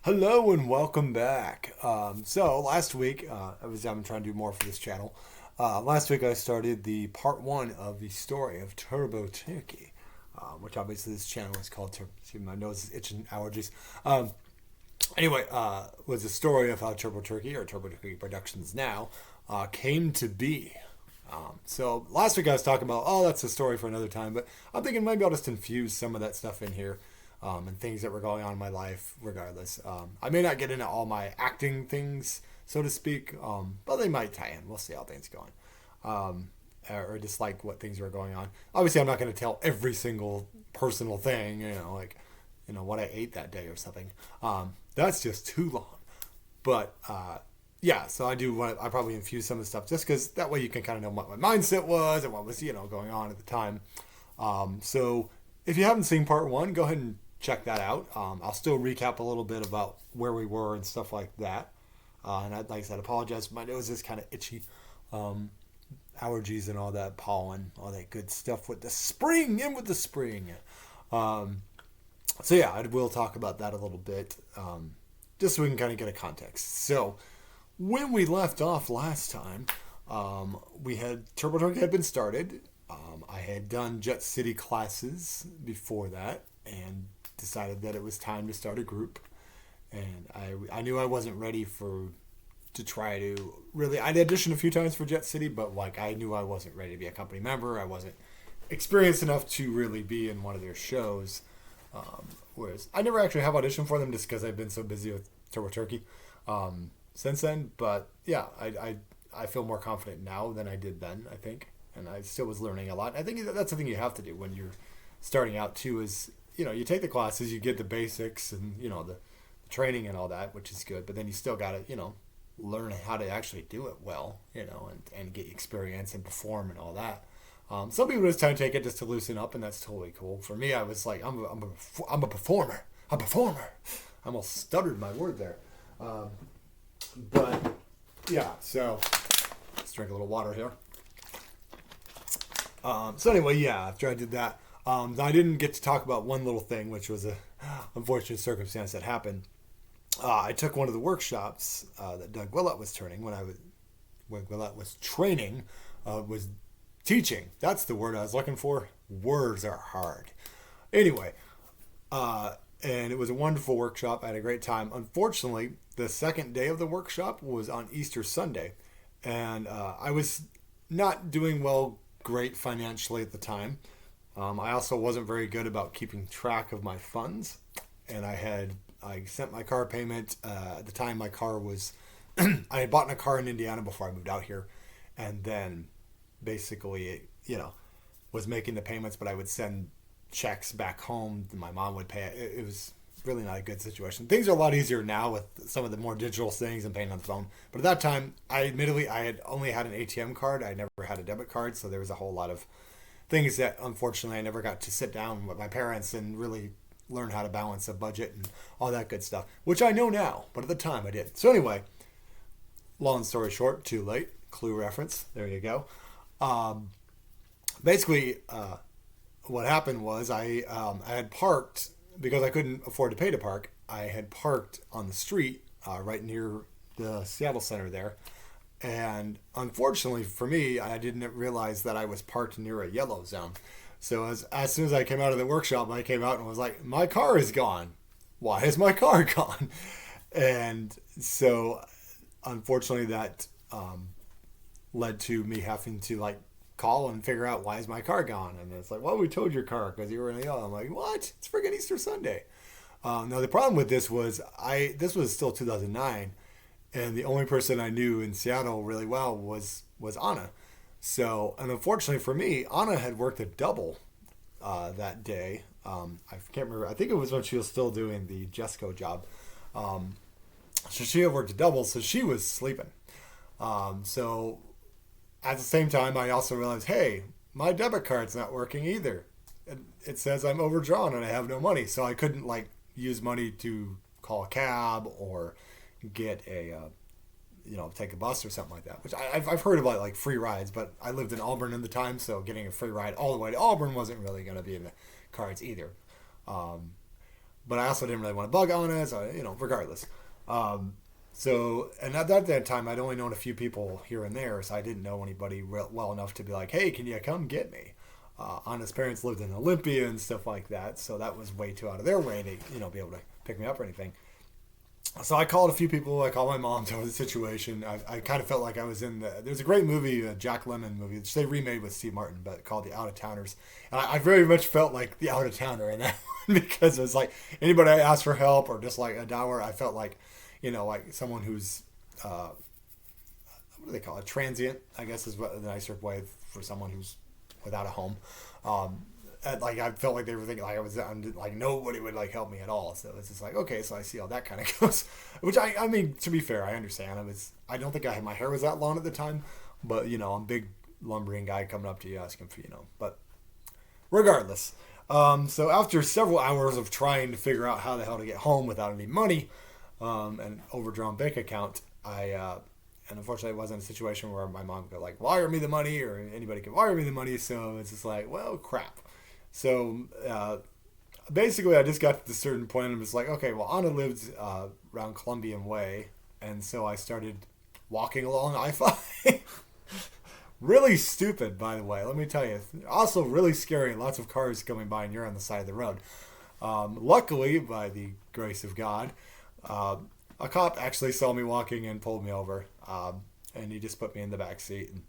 Hello and welcome back. So last week, obviously I'm trying to do more for this channel. Last week I started the part one of the story of Turbo Turkey, which obviously this channel is called Turbo. See, my nose is itching, allergies. Was the story of how Turbo Turkey or Turbo Turkey Productions now came to be. So last week I was talking about, oh, that's a story for another time, but I'm thinking maybe I'll just infuse some of that stuff in here. And things that were going on in my life, regardless. I may not get into all my acting things, so to speak, but they might tie in. We'll see how things go on. Or just like what things are going on. Obviously, I'm not going to tell every single personal thing, what I ate that day or something. That's just too long. But yeah, so I probably infuse some of the stuff just because that way you can kind of know what my mindset was and what was, going on at the time. So if you haven't seen part one, go ahead and check that out. I'll still recap a little bit about where we were and stuff like that. And like I said, apologize. My nose is kind of itchy. Allergies and all that pollen, all that good stuff with the spring, in with the spring. So yeah, I will talk about that a little bit, just so we can kind of get a context. So when we left off last time, we had Turbo Turkey had been started. I had done Jet City classes before that and decided that it was time to start a group. And I knew I wasn't ready to try to really. I'd auditioned a few times for Jet City, but I knew I wasn't ready to be a company member. I wasn't experienced enough to really be in one of their shows. Whereas I never actually have auditioned for them just because I've been so busy with Turbo Turkey since then. But yeah, I feel more confident now than I did then, I think. And I still was learning a lot. I think that's the thing you have to do when you're starting out too is, you take the classes, you get the basics and, the training and all that, which is good. But then you still got to, learn how to actually do it well, and get experience and perform and all that. Some people just try to take it just to loosen up, and that's totally cool. For me, I was like, I'm a performer. A performer. I almost stuttered my word there. But, yeah, so let's drink a little water here. So anyway, yeah, after I did that, I didn't get to talk about one little thing, which was a unfortunate circumstance that happened. I took one of the workshops that Doug Willett was turning when Willett was training, was teaching. That's the word I was looking for. Words are hard. Anyway, and it was a wonderful workshop. I had a great time. Unfortunately, the second day of the workshop was on Easter Sunday, and I was not doing great financially at the time. I also wasn't very good about keeping track of my funds, and I sent my car payment. At the time, my car was I had bought a car in Indiana before I moved out here, and then basically, was making the payments, but I would send checks back home. My mom would pay it. It was really not a good situation. Things are a lot easier now with some of the more digital things and paying on the phone. But at that time, I had only had an ATM card. I never had a debit card, so there was a whole lot of things that unfortunately I never got to sit down with my parents and really learn how to balance a budget and all that good stuff, which I know now, but at the time I didn't. So anyway, long story short, too late. Clue reference. There you go. Basically, what happened was I had parked because I couldn't afford to pay to park. I had parked on the street right near the Seattle Center there. And unfortunately for me, I didn't realize that I was parked near a yellow zone. So as soon as I came out of the workshop, I came out and was like, my car is gone. Why is my car gone? And so unfortunately that led to me having to call and figure out why is my car gone. And it's like, well, we towed your car because you were in the yellow. I'm like, what? It's friggin' Easter Sunday. Now the problem with this was this was still 2009. And the only person I knew in Seattle really well was Anna. So, and unfortunately for me, Anna had worked a double that day. I can't remember. I think it was when she was still doing the Jesco job. So she had worked a double, so she was sleeping. So at the same time, I also realized, hey, my debit card's not working either. It says I'm overdrawn and I have no money. So I couldn't use money to call a cab or get take a bus or something like that, which I've heard about free rides, but I lived in Auburn at the time, so getting a free ride all the way to Auburn wasn't really going to be in the cards either. but I also didn't really want to bug on it. So, regardless. So, and at that time, I'd only known a few people here and there, so I didn't know anybody well enough to be like, hey, can you come get me? Anna's parents lived in Olympia and stuff like that, so that was way too out of their way to, be able to pick me up or anything. So I called a few people. I called my mom, told her the situation. I kind of felt like I was in there's a great movie, a Jack Lemmon movie, which they remade with Steve Martin, but called The Out of Towners. And I very much felt like the out of towner in that one because it was like anybody I asked for help or just like a dower, I felt like, like someone who's, what do they call it? Transient, I guess is what the nicer way for someone who's without a home. Like I felt like they were thinking like like nobody would like help me at all. So it's just like, okay, so I see how that kind of goes. Which I mean, to be fair, I understand. I don't think my hair was that long at the time, but I'm a big lumbering guy coming up to you asking for But regardless, so after several hours of trying to figure out how the hell to get home without any money, and overdrawn bank account, and unfortunately it wasn't a situation where my mom could like wire me the money or anybody could wire me the money. So it's just like, well, crap. So basically I just got to a certain point and I'm just like, okay, well, Anna lived around Columbian Way. And so I started walking along I-5. Really stupid, by the way. Let me tell you. Also really scary. Lots of cars coming by and you're on the side of the road. Luckily, by the grace of God, a cop actually saw me walking and pulled me over. And he just put me in the back seat. And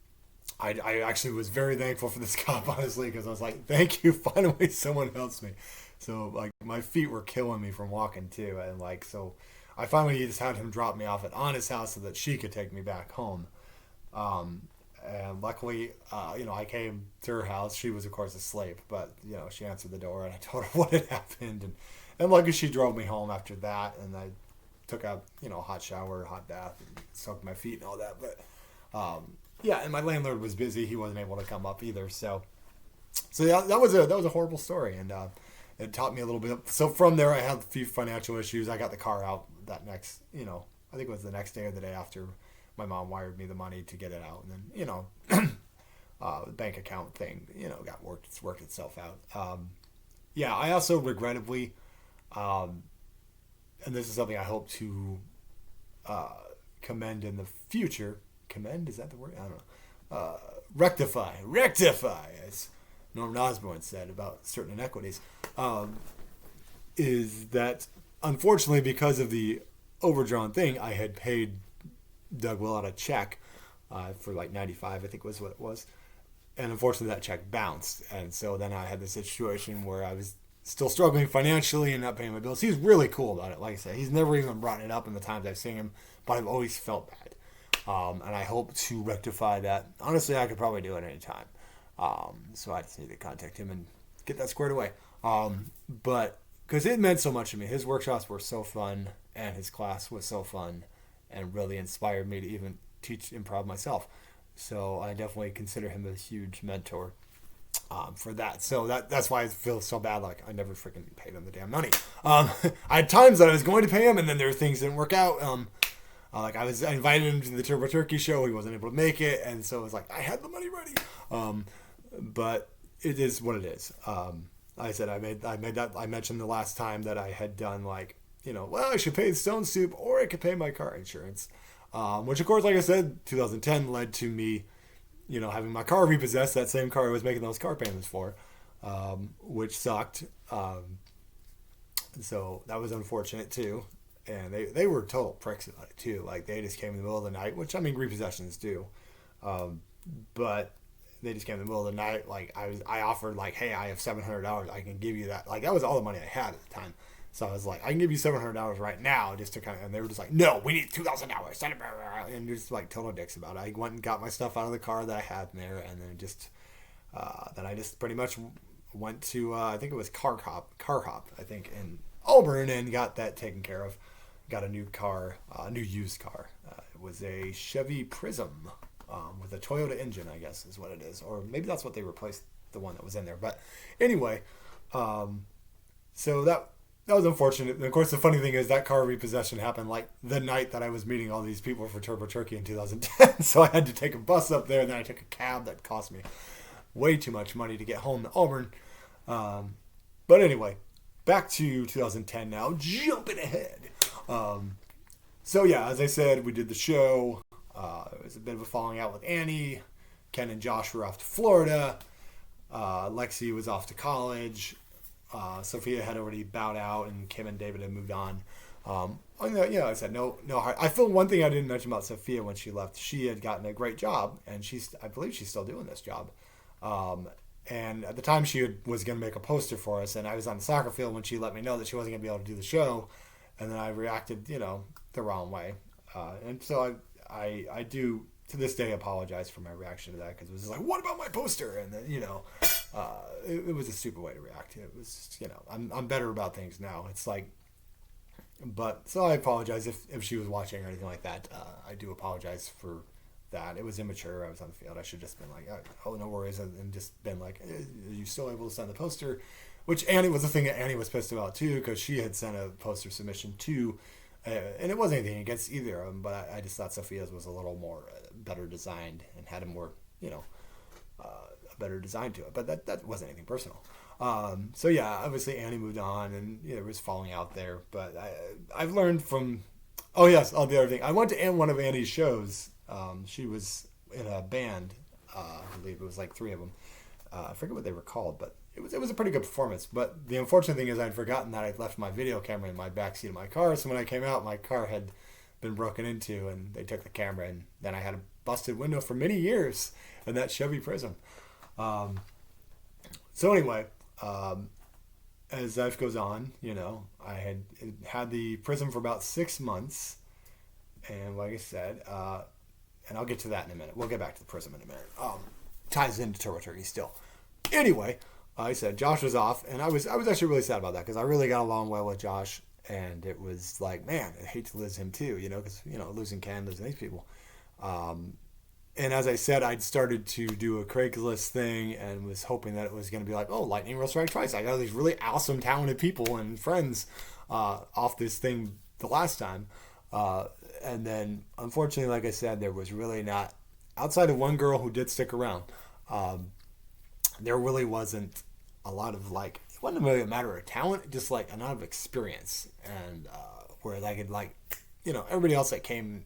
I actually was very thankful for this cop, honestly, because I was like, thank you, finally someone helps me. So, like, my feet were killing me from walking, too. And, like, so I finally just had him drop me off at Anna's house so that she could take me back home. And luckily, I came to her house. She was, of course, asleep, but, she answered the door and I told her what had happened. And luckily she drove me home after that. And I took a, hot shower, hot bath, and soaked my feet and all that. But, yeah, and my landlord was busy. He wasn't able to come up either. So yeah, that was a horrible story. And, it taught me a little bit. So from there, I had a few financial issues. I got the car out that next, I think it was the next day or the day after my mom wired me the money to get it out. And then, the bank account thing, worked itself out. Yeah, I also regrettably, and this is something I hope to commend in the future. Commend? Is that the word? I don't know. Rectify, as Norman Osborn said about certain inequities, is that unfortunately because of the overdrawn thing, I had paid Doug Will out a check for like $95, I think was what it was. And unfortunately that check bounced. And so then I had the situation where I was still struggling financially and not paying my bills. He's really cool about it. Like I said, he's never even brought it up in the times I've seen him, but I've always felt bad. And I hope to rectify that. Honestly, I could probably do it any time. So I just need to contact him and get that squared away. But because it meant so much to me. His workshops were so fun and his class was so fun and really inspired me to even teach improv myself. So I definitely consider him a huge mentor for that. So that's why I feel so bad. Like I never freaking paid him the damn money. I had times that I was going to pay him and then there were things that didn't work out. Like I invited him to the Turbo Turkey show. He wasn't able to make it. And so it was like, I had the money ready. But it is what it is. Like I said, I mentioned the last time that I had done like, well, I should pay the Stone Soup or I could pay my car insurance. Which of course, like I said, 2010 led to me, having my car repossessed, that same car I was making those car payments for, which sucked. So that was unfortunate too. And they were total pricks about it too. Like they just came in the middle of the night, which I mean repossessions do. But they just came in the middle of the night. Like I offered like, hey, I have $700. I can give you that. Like that was all the money I had at the time. So I was like, I can give you $700 right now just to kind of, and they were just like, no, we need $2,000. And just like total dicks about it. I went and got my stuff out of the car that I had in there. And then then I just pretty much went to, I think it was Car Hop, I think in Auburn and got that taken care of. Got a new car, new used car. It was a Chevy Prism with a Toyota engine, I guess is what it is. Or maybe that's what they replaced the one that was in there. But anyway, so that was unfortunate. And of course, the funny thing is that car repossession happened like the night that I was meeting all these people for Turbo Turkey in 2010. So I had to take a bus up there, and then I took a cab that cost me way too much money to get home to Auburn. But anyway, back to 2010 now, jumping ahead. So yeah, as I said, we did the show. It was a bit of a falling out with Annie. Ken and Josh were off to Florida. Lexi was off to college. Sophia had already bowed out, and Kim and David had moved on. I said no. I feel one thing I didn't mention about Sophia when she left. She had gotten a great job, and I believe she's still doing this job. And at the time, was going to make a poster for us, and I was on the soccer field when she let me know that she wasn't going to be able to do the show, and then I reacted, the wrong way, and so I do to this day apologize for my reaction to that, because it was just like, what about my poster? And then it was a stupid way to react. It was I'm better about things now. It's like, but so I apologize if she was watching or anything like that. I do apologize for that. It was immature. I was on the field. I should have just been like, oh, no worries, and just been like, are you still able to send the poster? Which Annie was the thing that Annie was pissed about too, because she had sent a poster submission too, and it wasn't anything against either of them, but I just thought Sophia's was a little more better designed and had a more a better design to it. But that wasn't anything personal. So yeah, obviously Annie moved on, and there was falling out there. But I've learned from. Oh yes, the other thing. I went to one of Annie's shows. She was in a band. I believe it was like 3 of them. I forget what they were called, but it was a pretty good performance. But the unfortunate thing is I'd forgotten that I'd left my video camera in my backseat of my car. So when I came out, my car had been broken into, and they took the camera, and then I had a busted window for many years in that Chevy Prism. So anyway, as life goes on, I had the Prism for about 6 months, and like I said, and I'll get to that in a minute. We'll get back to the Prism in a minute. Ties into Turbo Turkey still. Anyway, I said Josh was off, and I was actually really sad about that, because I really got along well with Josh, and it was like, man, I hate to lose him too, because losing Ken, losing these people. And as I said, I'd started to do a Craigslist thing and was hoping that it was going to be like, oh, lightning will strike twice. I got all these really awesome, talented people and friends off this thing the last time. And then, unfortunately, like I said, there was really not, outside of one girl who did stick around, there really wasn't a lot of, it wasn't really a matter of talent, just a lot of experience. And where I could, everybody else that came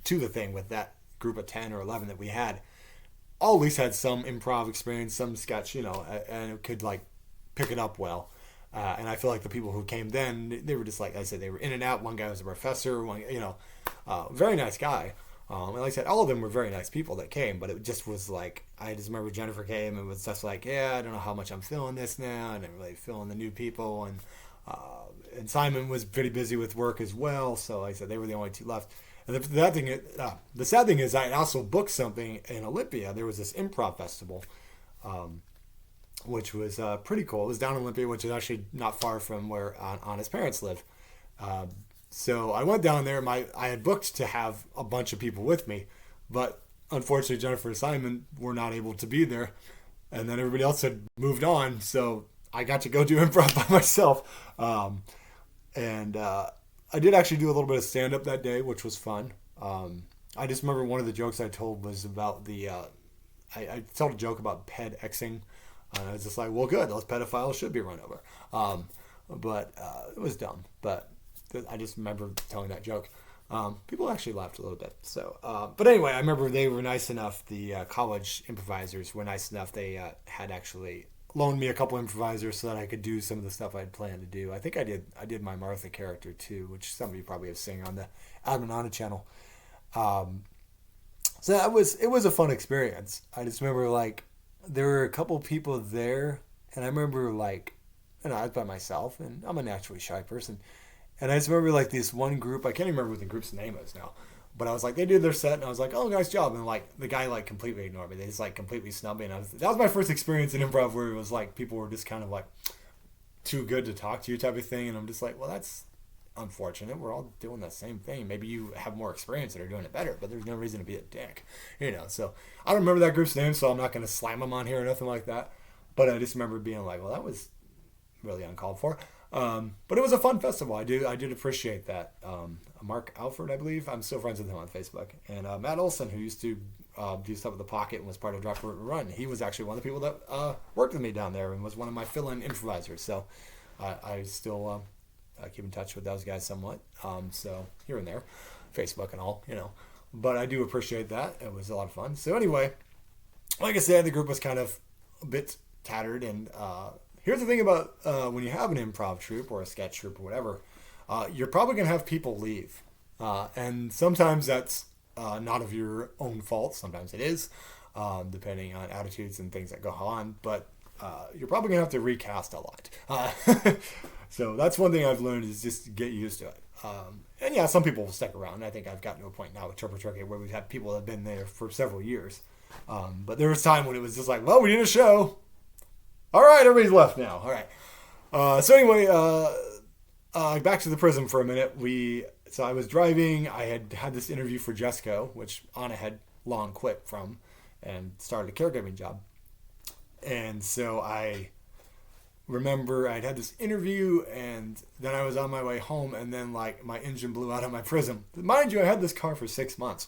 to the thing with that group of 10 or 11 that we had, all at least had some improv experience, some sketch, and could, pick it up well. And I feel like the people who came then, they were just like I said, they were in and out. One guy was a professor, one, very nice guy. And like I said, all of them were very nice people that came, but it just was I just remember Jennifer came and was just yeah, I don't know how much I'm feeling this now. I didn't really feeling the new people. And Simon was pretty busy with work as well. So like I said, they were the only 2 left. And the sad thing is I also booked something in Olympia. There was this Improv Festival, which was pretty cool. It was down in Olympia, which is actually not far from where Anna's parents live. So I went down there. I had booked to have a bunch of people with me, but unfortunately Jennifer and Simon were not able to be there, and then everybody else had moved on. So I got to go do improv by myself, and I did actually do a little bit of stand-up that day, which was fun. I just remember one of the jokes I told was about the. I told a joke about ped Xing. I was just like, well, good. Those pedophiles should be run over. But it was dumb. But I just remember telling that joke. People actually laughed a little bit. So, but anyway, I remember they were nice enough. The college improvisers were nice enough. They had actually loaned me a couple improvisers so that I could do some of the stuff I'd planned to do. I think I did my Martha character too, which some of you probably have seen on the Admin Anna channel. So it was a fun experience. I just remember there were a couple people there, and I remember I was by myself, and I'm a naturally shy person, and I just remember this one group. I can't even remember what the group's name is now, but I was they did their set, and I was like, oh, nice job, and the guy completely ignored me. They just completely snubbed me, and that was my first experience in improv where it was people were just kind of too good to talk to you type of thing, and I'm just well, that's unfortunate. We're all doing the same thing. Maybe you have more experience and are doing it better, but there's no reason to be a dick, So I don't remember that group's name, so I'm not going to slam them on here or nothing like that. But I just remember being well, that was really uncalled for. But it was a fun festival. I did appreciate that. Mark Alford, I believe, I'm still friends with him on Facebook, and Matt Olson, who used to do stuff with the Pocket and was part of Drop Root Run. He was actually one of the people that worked with me down there and was one of my fill-in improvisers. So I still I keep in touch with those guys somewhat. So here and there, Facebook and all, But I do appreciate that. It was a lot of fun. So anyway, like I said, the group was kind of a bit tattered. And here's the thing about when you have an improv troupe or a sketch troupe or whatever, you're probably going to have people leave. And sometimes that's not of your own fault. Sometimes it is, depending on attitudes and things that go on. But you're probably going to have to recast a lot. So that's one thing I've learned is just get used to it. And yeah, some people will stick around. I think I've gotten to a point now with Turbo Turkey where we've had people that have been there for several years. But there was time when it was just like, well, we need a show. All right, everybody's left now. All right. So anyway, back to the prison for a minute. So I was driving. I had this interview for Jesco, which Anna had long quit from and started a caregiving job. And so I remember I'd had this interview, and then I was on my way home, and then like my engine blew out of my prison. Mind you, I had this car for 6 months,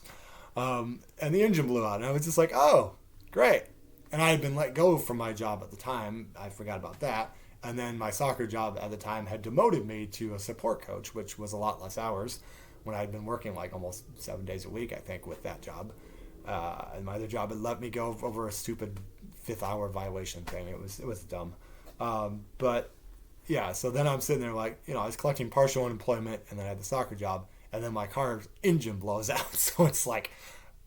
and the engine blew out, and I was just like, oh, great. And I had been let go from my job at the time. I forgot about that. And then my soccer job at the time had demoted me to a support coach, which was a lot less hours when I had been working like almost 7 days a week, I think, with that job. And my other job had let me go over a stupid 5th hour violation thing. It was dumb. But yeah, so then I'm sitting there like, I was collecting partial unemployment, and then I had the soccer job, and then my car's engine blows out. So it's like,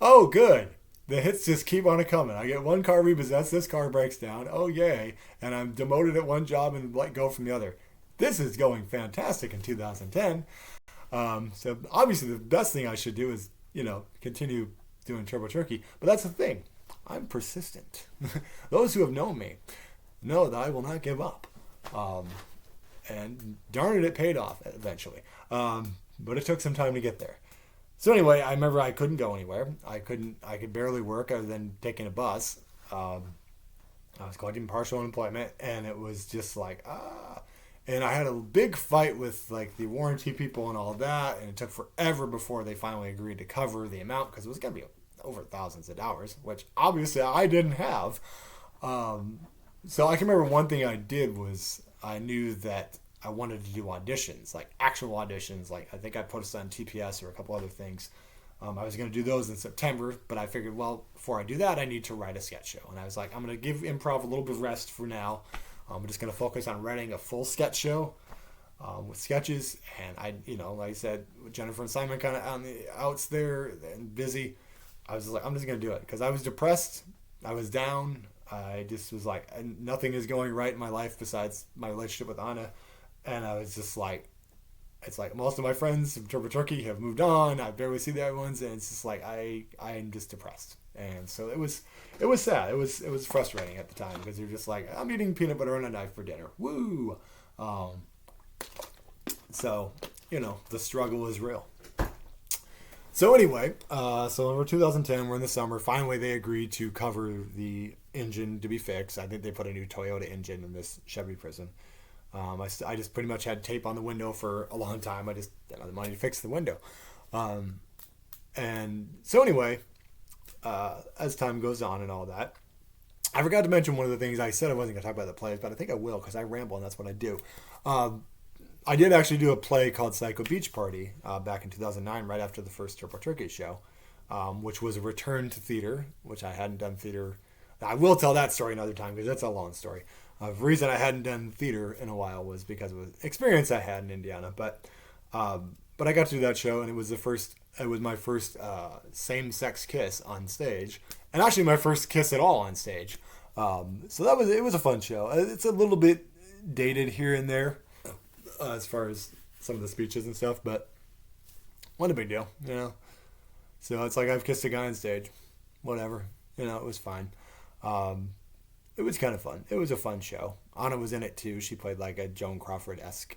oh, good. The hits just keep on coming. I get one car repossessed, this car breaks down. Oh, yay. And I'm demoted at one job and let go from the other. This is going fantastic in 2010. So obviously the best thing I should do is, continue doing Turbo Turkey. But that's the thing. I'm persistent. Those who have known me know that I will not give up. And darn it paid off eventually. But it took some time to get there. So anyway, I remember I couldn't go anywhere. I could barely work other than taking a bus. I was collecting partial unemployment, and it was just like, And I had a big fight with like the warranty people and all that, and it took forever before they finally agreed to cover the amount because it was going to be over thousands of dollars, which obviously I didn't have. So I can remember one thing I did was I knew that I wanted to do auditions, like actual auditions. Like I think I posted on TPS or a couple other things. I was going to do those in September, but I figured, well, before I do that, I need to write a sketch show. And I was like, I'm going to give improv a little bit of rest for now. I'm just going to focus on writing a full sketch show with sketches. And I, like I said, with Jennifer and Simon kind of on the outs there and busy, I was like, I'm just going to do it because I was depressed. I was down. I just was like, nothing is going right in my life besides my relationship with Anna. And I was just like, it's like most of my friends from Turbo Turkey have moved on. I barely see the other ones. And it's just like, I'm just depressed. And so it was sad. It was frustrating at the time because you're just like, I'm eating peanut butter on a knife for dinner. Woo! So, the struggle is real. So anyway, so over 2010, we're in the summer. Finally, they agreed to cover the engine to be fixed. I think they put a new Toyota engine in this Chevy prison. I just pretty much had tape on the window for a long time. I just didn't have the money to fix the window. And so anyway, as time goes on and all that, I forgot to mention one of the things I said I wasn't going to talk about the plays, but I think I will because I ramble and that's what I do. I did actually do a play called Psycho Beach Party back in 2009, right after the first Turbo Turkey show, which was a return to theater, which I hadn't done theater. I will tell that story another time because that's a long story. The reason I hadn't done theater in a while was because of the experience I had in Indiana. But I got to do that show, and it was my first same-sex kiss on stage, and actually my first kiss at all on stage. So it was a fun show. It's a little bit dated here and there as far as some of the speeches and stuff, but what a big deal, So it's like I've kissed a guy on stage, whatever, it was fine. It was kind of fun. It was a fun show. Anna was in it too. She played like a Joan Crawford-esque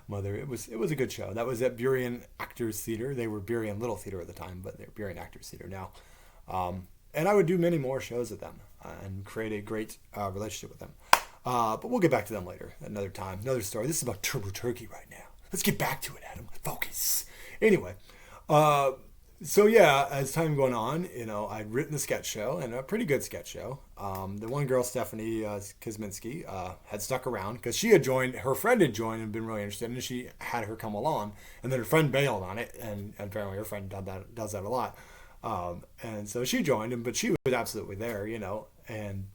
mother. It was a good show. That was at Burien Actors Theater. They were Burien Little Theater at the time, but they're Burien Actors Theater now. And I would do many more shows with them and create a great relationship with them. But we'll get back to them later, another time, another story. This is about Turbo Turkey right now. Let's get back to it, Adam. Focus. Anyway, So yeah, as time going on, I'd written the sketch show and a pretty good sketch show. The one girl, Stephanie Kizminski, had stuck around because she had joined. Her friend had joined and been really interested, and she had her come along. And then her friend bailed on it, and apparently her friend does that a lot. And so she joined him, but she was absolutely there, And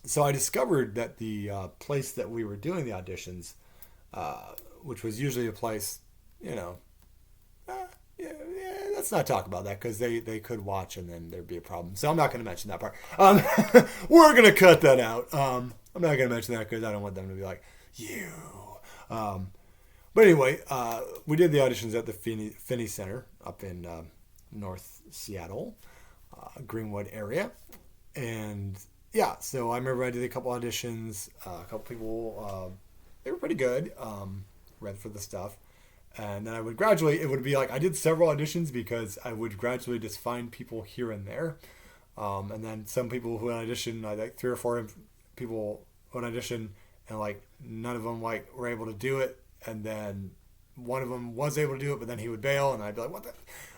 so I discovered that the place that we were doing the auditions, which was usually a place, you know, yeah, let's not talk about that because they could watch and then there'd be a problem. So I'm not going to mention that part. We're going to cut that out. I'm not going to mention that because I don't want them to be like, you. But anyway, we did the auditions at the Finney Center up in North Seattle, Greenwood area. And yeah, so I remember I did a couple auditions. A couple people, they were pretty good, read for the stuff. And then I would gradually, it would be like, I did several auditions because I would gradually just find people here and there. And then some people who would audition, I like 3 or 4 people would audition and like none of them like were able to do it. And then one of them was able to do it, but then he would bail and I'd be like, what the?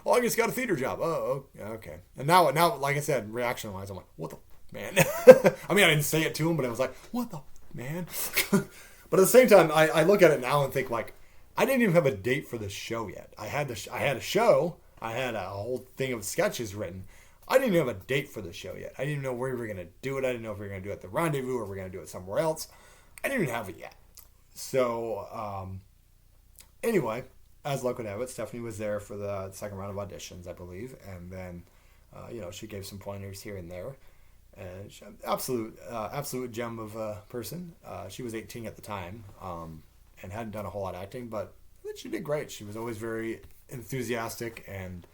Oh, I just got a theater job. Oh, okay. And now, like I said, reaction wise, I'm like, what the man? I mean, I didn't say it to him, but I was like, what the man? But at the same time, I look at it now and think like, I didn't even have a date for the show yet. I had a show. I had a whole thing of sketches written. I didn't even have a date for the show yet. I didn't even know where we were going to do it. I didn't know if we were going to do it at the Rendezvous or we were going to do it somewhere else. I didn't even have it yet. So, anyway, as luck would have it, Stephanie was there for the second round of auditions, I believe. And then, she gave some pointers here and there. And she, absolute gem of a person. She was 18 at the time. And hadn't done a whole lot of acting, but she did great. She was always very enthusiastic and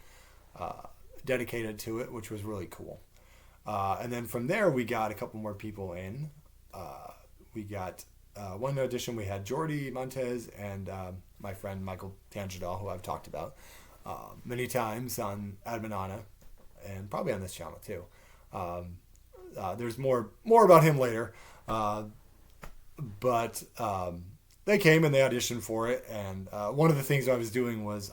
dedicated to it, which was really cool. And then from there, we got a couple more people in. We got one audition. We had Jordy Montez and my friend Michael Tangedal, who I've talked about many times on Admanana and probably on this channel too. There's more about him later, but. They came and they auditioned for it, and one of the things I was doing was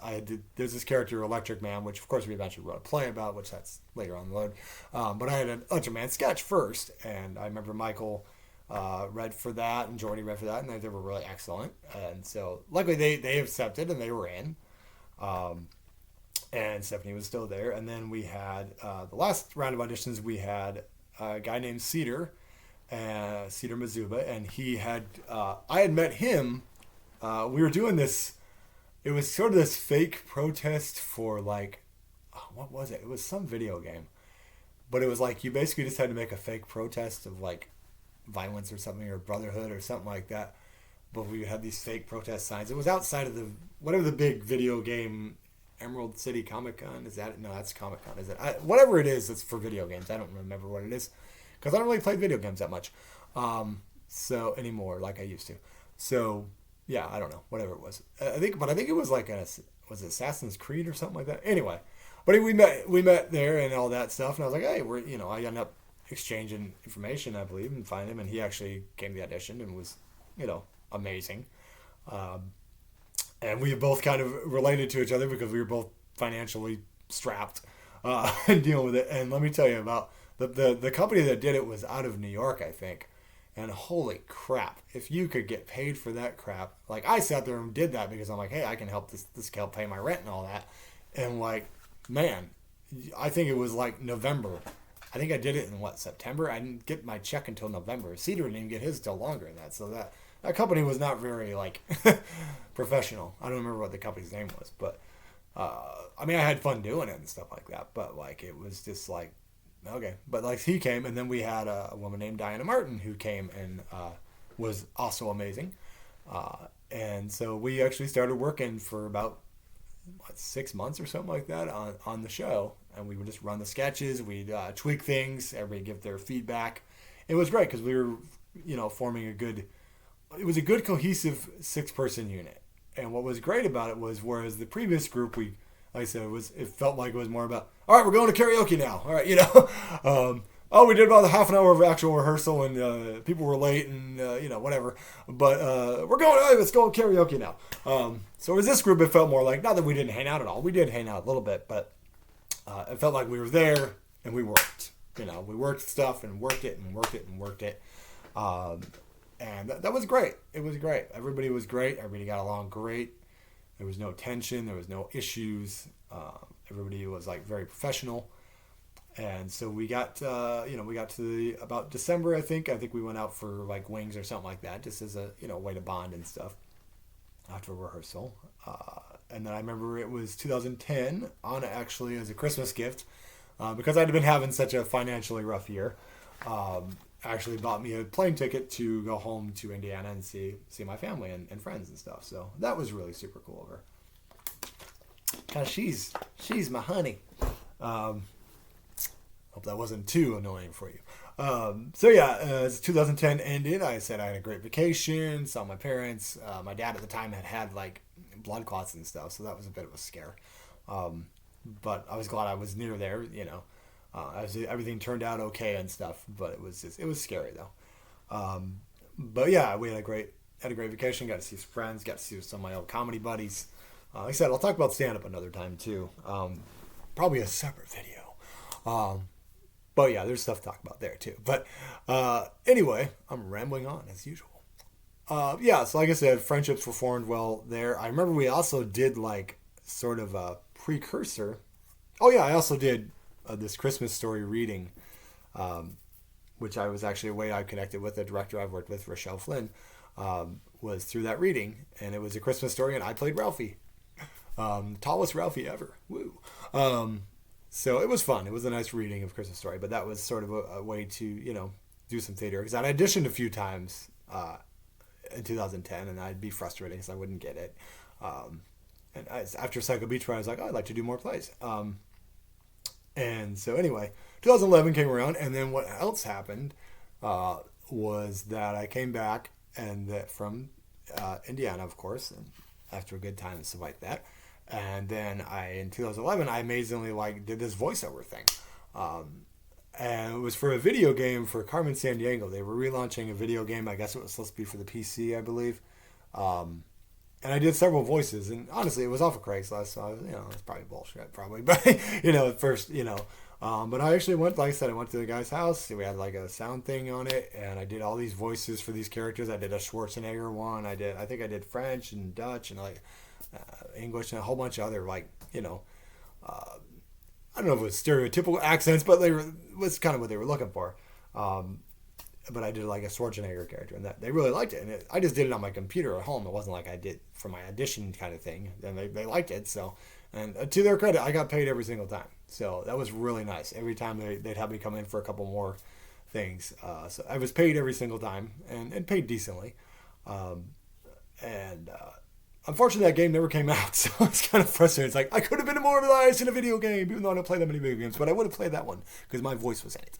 there's this character Electric Man, which of course we eventually wrote a play about, which that's later on the load. But I had an Electric Man sketch first, and I remember Michael read for that and Jordy read for that, and they were really excellent. And so luckily they accepted and they were in. And Stephanie was still there, and then we had the last round of auditions. We had a guy named Cedar Mazuba, and he had I had met him. We were doing this. It was sort of this fake protest for like, what was it? It was some video game, but it was like you basically just had to make a fake protest of like violence or something or brotherhood or something like that. But we had these fake protest signs. It was outside of whatever the big video game. Emerald City Comic Con, is that it? No, that's Comic Con, is it? Whatever it is that's for video games. I don't remember what it is because I don't really play video games that much, so anymore like I used to. So yeah, I don't know, whatever it was. I think it was like was it Assassin's Creed or something like that. Anyway, but we met there and all that stuff, and I was like, hey, I ended up exchanging information, I believe, and find him, and he actually came to the audition and was, amazing. And we both kind of related to each other because we were both financially strapped and dealing with it. And let me tell you about the company that did it was out of New York, I think. And holy crap, if you could get paid for that crap. Like, I sat there and did that because I'm like, hey, I can help this can help pay my rent and all that. And like, man, I think it was like November. I think I did it in September? I didn't get my check until November. Cedar didn't even get his till longer than that. So that company was not very professional. I don't remember what the company's name was, but I mean, I had fun doing it and stuff like that. But like, it was just like, okay. But like, he came, and then we had a woman named Diana Martin who came and was also amazing. And so we actually started working for about 6 months or something like that on the show, and we would just run the sketches. We'd tweak things. Everybody give their feedback. It was great because we were, forming it was a good cohesive 6-person unit. And what was great about it was, whereas the previous group, like I said, it felt like it was more about, all right, we're going to karaoke now. All right, Oh, we did about a half an hour of actual rehearsal, and people were late, and whatever. But we're going. Hey, let's go karaoke now. So as this group, it felt more like not that we didn't hang out at all. We did hang out a little bit, but it felt like we were there and we worked. We worked stuff and worked it and worked it and worked it. And that was great. It was great. Everybody was great. Everybody got along great. There was no tension. There was no issues. Everybody was like very professional. And so we got, we got to about December, I think. I think we went out for like wings or something like that, just as a, way to bond and stuff after rehearsal. And then I remember it was 2010, Anna actually, as a Christmas gift, because I'd been having such a financially rough year, actually bought me a plane ticket to go home to Indiana and see my family and friends and stuff. So that was really super cool of her. Because she's my honey. Hope that wasn't too annoying for you. As 2010 ended, I said I had a great vacation, saw my parents. My dad at the time had like blood clots and stuff, so that was a bit of a scare. But I was glad I was near there, everything turned out okay and stuff, but it was scary though. But yeah, we had a great vacation, got to see some friends, got to see some of my old comedy buddies. Like I said, I'll talk about stand-up another time too. Probably a separate video. But yeah, there's stuff to talk about there too. But anyway, I'm rambling on as usual. So like I said, friendships were formed well there. I remember we also did like sort of a precursor. Oh yeah, I also did this Christmas story reading, which I was actually a way I connected with the director I've worked with, Rochelle Flynn, was through that reading. And it was a Christmas story, and I played Ralphie. Tallest Ralphie ever. Woo. So it was fun. It was a nice reading of Christmas Story, but that was sort of a way to, do some theater. Because I'd auditioned a few times in 2010, and I'd be frustrated because I wouldn't get it. After Psycho Beach Ride, I was like, I'd like to do more plays. And so anyway, 2011 came around, and then what else happened was that I came back from Indiana, of course, and after a good time and stuff like that. And then in 2011, I amazingly did this voiceover thing. And it was for a video game for Carmen Sandiego. They were relaunching a video game. I guess it was supposed to be for the PC, I believe. And I did several voices. And honestly, it was off of Craigslist. So, it's probably bullshit, probably. But, at first, but I actually went, like I said, I went to the guy's house. We had like a sound thing on it. And I did all these voices for these characters. I did a Schwarzenegger one. I think I did French and Dutch and English and a whole bunch of other I don't know if it was stereotypical accents, but was kind of what they were looking for. But I did like a Schwarzenegger character, and that they really liked it. And I just did it on my computer at home. It wasn't like I did for my audition kind of thing. And they liked it. So, and to their credit, I got paid every single time. So that was really nice. Every time they'd have me come in for a couple more things. So I was paid every single time and paid decently. Unfortunately, that game never came out, so it's kind of frustrating. It's like, I could have been immortalized in a video game, even though I don't play that many video games, but I would have played that one, because my voice was in it.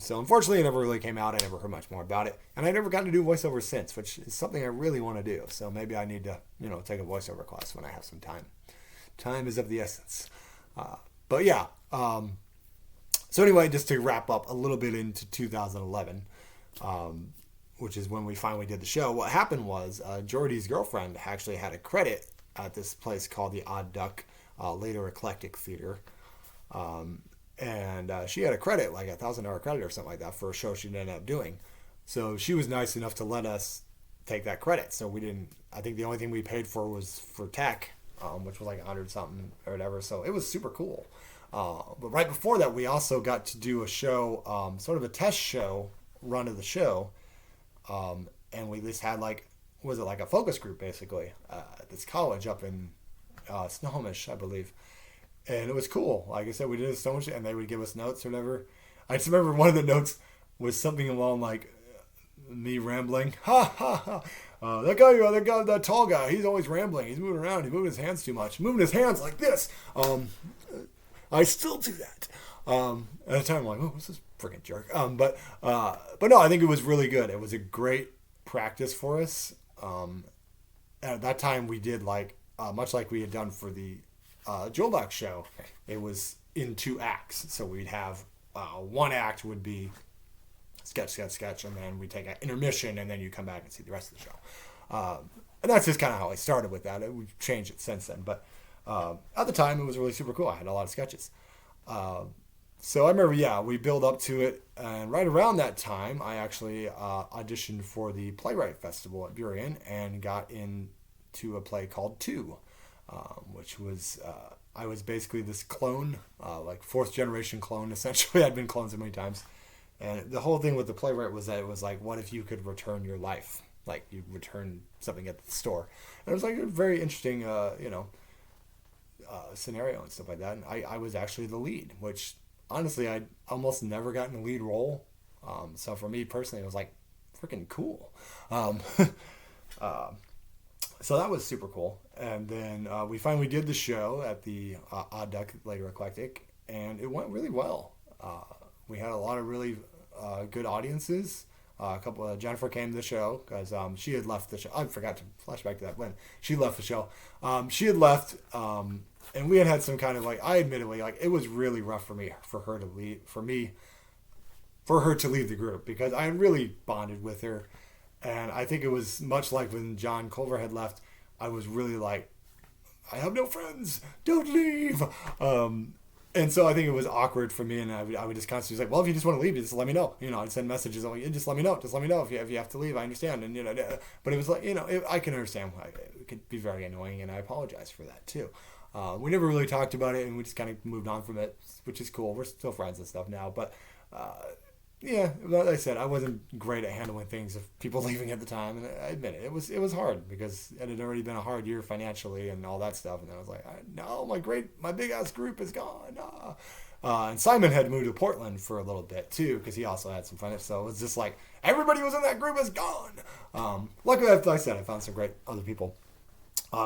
So unfortunately, it never really came out. I never heard much more about it, and I never got to do voiceover since, which is something I really want to do. So maybe I need to, take a voiceover class when I have some time. Time is of the essence. But yeah. So anyway, just to wrap up a little bit into 2011, which is when we finally did the show. What happened was Jordy's girlfriend actually had a credit at this place called the Odd Duck, later Eclectic Theater. And she had a credit, like $1,000 credit or something like that, for a show she ended up doing. So she was nice enough to let us take that credit. So we didn't, I think the only thing we paid for was for tech, which was like 100 something or whatever. So it was super cool. But right before that, we also got to do a show, sort of a test show, run of the show. And we just had a focus group basically at this college up in Snohomish, I believe. And it was cool. Like I said, we did so much, and they would give us notes or whatever. I just remember one of the notes was something along like me rambling. Ha ha ha. That tall guy, he's always rambling. He's moving around. He's moving his hands too much. Moving his hands like this. I still do that. At the time, I'm like, oh, what's this freaking jerk? But no, I think it was really good. It was a great practice for us. At that time, we did much like we had done for the Joel Black show. It was in 2 acts, so we'd have one act would be sketch, sketch, sketch, and then we take an intermission, and then you come back and see the rest of the show. And that's just kind of how I started with that. We've changed it since then, but at the time it was really super cool. I had a lot of sketches. So I remember, yeah, we build up to it, and right around that time, I actually auditioned for the Playwright Festival at Burien and got into a play called Two, which was I was basically this clone, like fourth generation clone. Essentially, I'd been cloned so many times, and the whole thing with the playwright was that it was like, what if you could return your life? Like you return something at the store, and it was like a very interesting, scenario and stuff like that. And I was actually the lead, which honestly, I'd almost never gotten a lead role. So for me personally, it was like freaking cool. Um, so that was super cool. And then we finally did the show at the Odd Duck, later Eclectic, and it went really well. We had a lot of really good audiences. A couple. Jennifer came to the show because she had left the show. I forgot to flash back to that when she left the show. She had left, and we had some kind of like. I admittedly like it was really rough for her to leave. For her to leave the group because I had really bonded with her, and I think it was much like when John Culver had left. I was really like, I have no friends. Don't leave. And so I think it was awkward for me, and I would just constantly say, well, if you just want to leave, just let me know. I'd send messages like, just let me know. Just let me know if you have to leave. I understand. And, but it was like, I can understand why it could be very annoying, and I apologize for that too. We never really talked about it, and we just kind of moved on from it, which is cool. We're still friends and stuff now, but yeah, like I said, I wasn't great at handling things of people leaving at the time, and I admit it. It was hard because it had already been a hard year financially and all that stuff. And then I was like, no, my big ass group is gone. And Simon had moved to Portland for a little bit too because he also had some fun. So it was just like everybody was in that group is gone. Luckily, like I said, I found some great other people.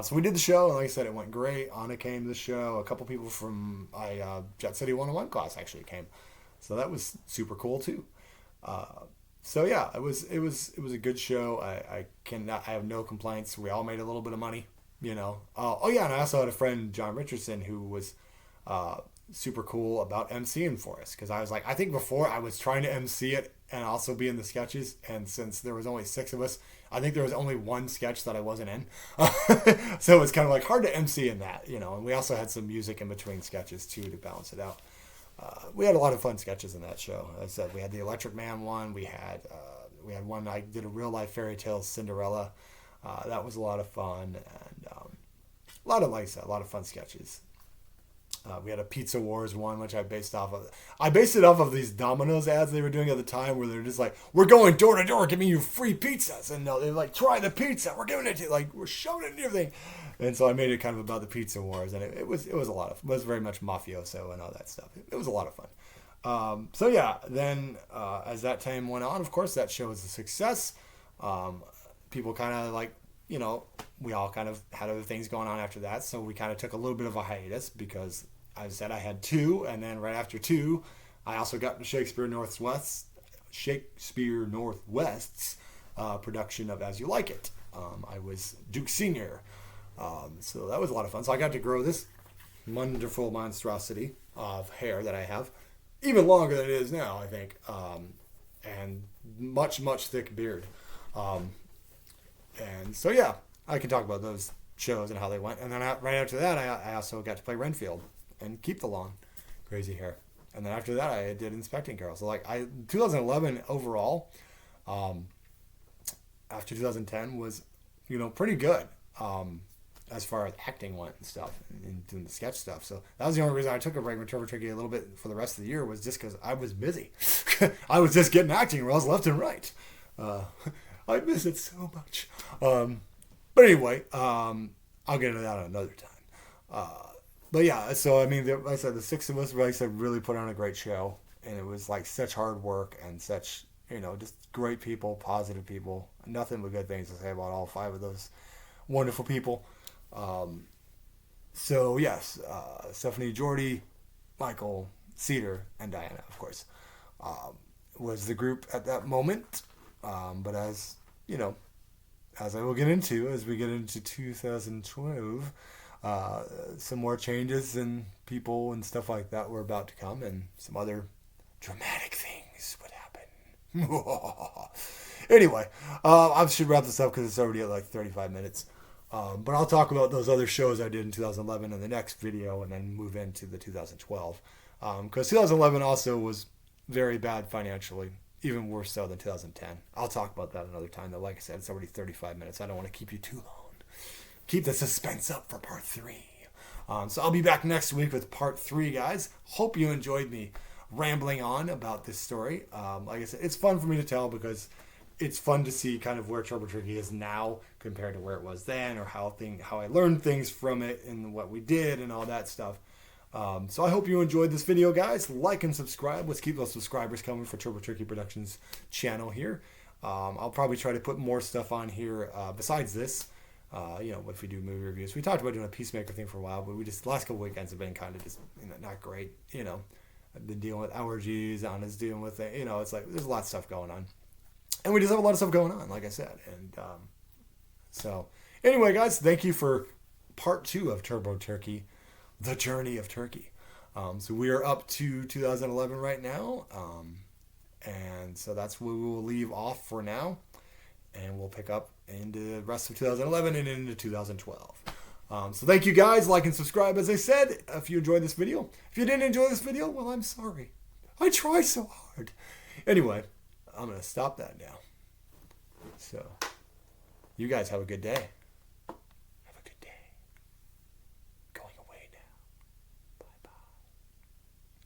So we did the show, and like I said, it went great. Anna came to the show. A couple people from my Jet City 101 class actually came. So that was super cool too. So yeah, it was a good show. I have no complaints. We all made a little bit of money, Oh yeah, and I also had a friend, John Richardson, who was super cool about emceeing for us because I was like, I think before I was trying to MC it and also be in the sketches, and since there was only 6 of us, I think there was only one sketch that I wasn't in. So it's kind of like hard to MC in that, And we also had some music in between sketches too to balance it out. We had a lot of fun sketches in that show. As I said, we had the Electric Man one. We had one. I did a real life fairy tale Cinderella. That was a lot of fun, and a lot of fun sketches. We had a Pizza Wars one, which I based it off of these Domino's ads they were doing at the time, where they're just like, "We're going door to door, giving you free pizzas," and they're like, "Try the pizza. We're giving it to you. Like, we're showing it and everything." And so I made it kind of about the Pizza Wars, and it was a lot of, it was very much mafioso and all that stuff. It was a lot of fun. So yeah, then as that time went on, of course, that show was a success. People kind of like, we all kind of had other things going on after that, so we kind of took a little bit of a hiatus because I said I had 2, and then right after 2, I also got the Shakespeare Northwest's production of As You Like It. I was Duke Senior. So that was a lot of fun. So I got to grow this wonderful monstrosity of hair that I have, even longer than it is now, I think, and much, much thick beard. And so, yeah, I can talk about those shows and how they went. And then right after that, I also got to play Renfield and keep the long, crazy hair. And then after that, I did Inspecting Carol. So, 2011 overall, after 2010 was, pretty good. As far as acting went and stuff, and doing the sketch stuff. So that was the only reason I took a break from Turbo Tricky a little bit for the rest of the year, was just because I was busy. I was just getting acting roles left and right. I miss it so much. But anyway, I'll get into that another time. But yeah, so I mean, like I said, the 6 of us, like I said, really put on a great show, and it was like such hard work and such, just great people, positive people. Nothing but good things to say about all 5 of those wonderful people. So yes, Stephanie, Jordy, Michael, Cedar, and Diana, of course, was the group at that moment. But as I will get into as we get into 2012, some more changes and people and stuff like that were about to come, and some other dramatic things would happen. Anyway, I should wrap this up because it's already at like 35 minutes. But I'll talk about those other shows I did in 2011 in the next video and then move into the 2012. Because 2011 also was very bad financially, even worse so than 2010. I'll talk about that another time, though. Like I said, it's already 35 minutes. I don't want to keep you too long. Keep the suspense up for part 3. So I'll be back next week with part 3, guys. Hope you enjoyed me rambling on about this story. Like I said, it's fun for me to tell because it's fun to see kind of where Turbo Turkey is now compared to where it was then, or how I learned things from it and what we did and all that stuff. So I hope you enjoyed this video, guys. Like and subscribe. Let's keep those subscribers coming for Turbo Turkey Productions channel here. I'll probably try to put more stuff on here besides this. If we do movie reviews. We talked about doing a Peacemaker thing for a while, but the last couple weekends have been kind of just not great. I've been dealing with allergies. Anna's dealing with it. It's like there's a lot of stuff going on. And we just have a lot of stuff going on, like I said. And so anyway, guys, thank you for part 2 of Turbo Turkey, The Journey of Turkey. So we are up to 2011 right now. And so that's where we will leave off for now. And we'll pick up into the rest of 2011 and into 2012. So thank you, guys. Like and subscribe, as I said, if you enjoyed this video. If you didn't enjoy this video, well, I'm sorry. I try so hard. Anyway, I'm going to stop that now. So, you guys have a good day. Have a good day. Going away now. Bye-bye.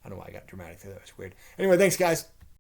I don't know why I got dramatic there. That was weird. Anyway, thanks, guys.